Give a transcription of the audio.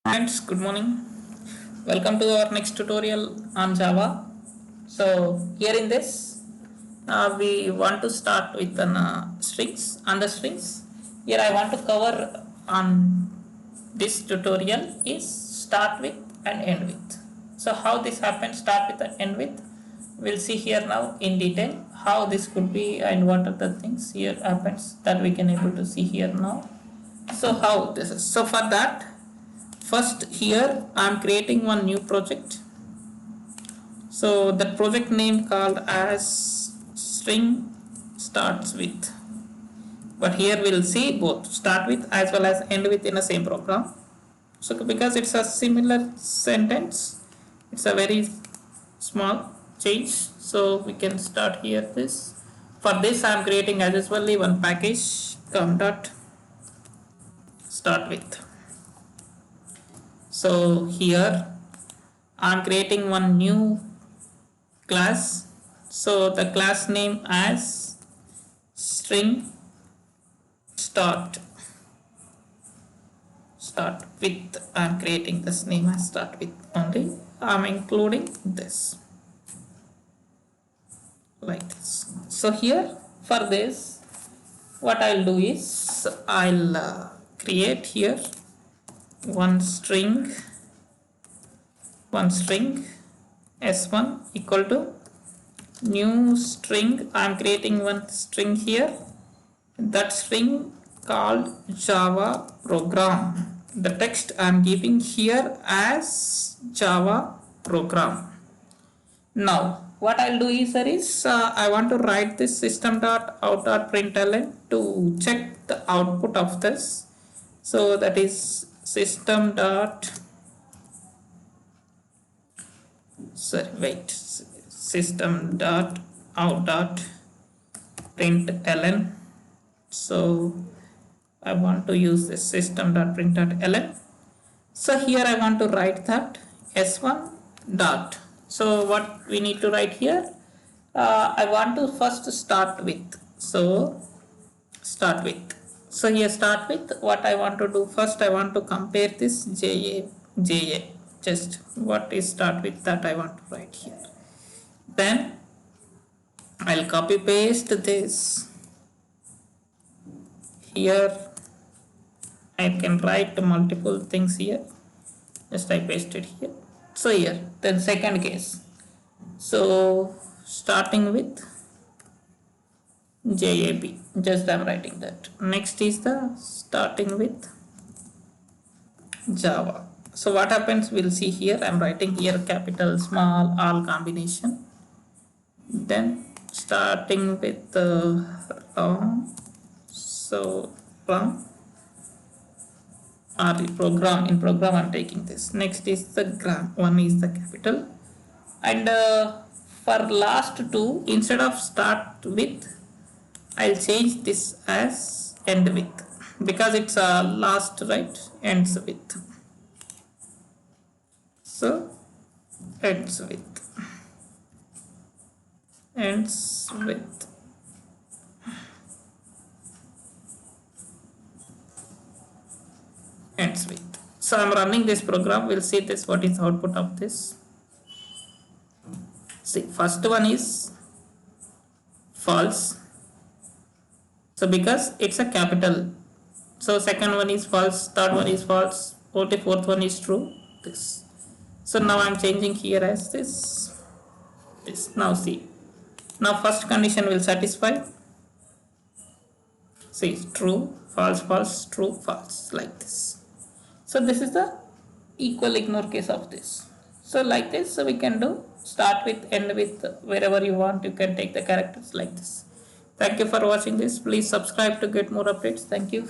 Friends, good morning. Welcome to our next tutorial on Java. So here in this, we want to start with an strings. Under strings, here I want to cover on this tutorial is start with and end with. So how this happens, start with and end with, we'll see here now in detail how this could be and what are the things here happens that we can able to see here now. So how this is. So for that, first here I am creating one new project. So that project name called as string starts with, but here we'll see both start with as well as end with in the same program. So because it's a similar sentence, it's a very small change, so we can start here this. For this I am creating as usually one package come dot start with. So here I am creating one new class. So the class name as string start with. I am creating this name as start with only. I am including this like this. So here for this, what I'll do is I'll create here one string s1 equal to new string. I am creating one string here, that string called Java program. The text I am giving here as Java program. Now what I'll do is I want to write this system.out.println to check the output of this. So that is system dot out dot println. So I want to use this system.println. So here I want to write that s1 dot. So what we need to write here, I want to first start with. So start with. So here start with, what I want to do first, I want to compare this JA, just what is start with, that I want to write here. Then I'll copy paste this here. I can write multiple things here, just I paste it here. So here then second case, so starting with JAB, just I'm writing that. Next is the starting with Java. So what happens, we'll see here. I'm writing here capital, small, all combination. Then starting with ROM, so ROM or program, in program I'm taking this. Next is the gram, one is the capital, and for last two, instead of start with, I'll change this as end with, because it's a last, right? Ends with. So ends with. So I'm running this program. We'll see this, what is the output of this. See, first one is false. So because it's a capital, so second one is false, third one is false, fourth one is true, this. So now I'm changing here as this. Now see, now first condition will satisfy. See, true, false, false, true, false, like this. So this is the equal ignore case of this. So like this, so we can do start with, end with, wherever you want, you can take the characters like this. Thank you for watching this. Please subscribe to get more updates. Thank you.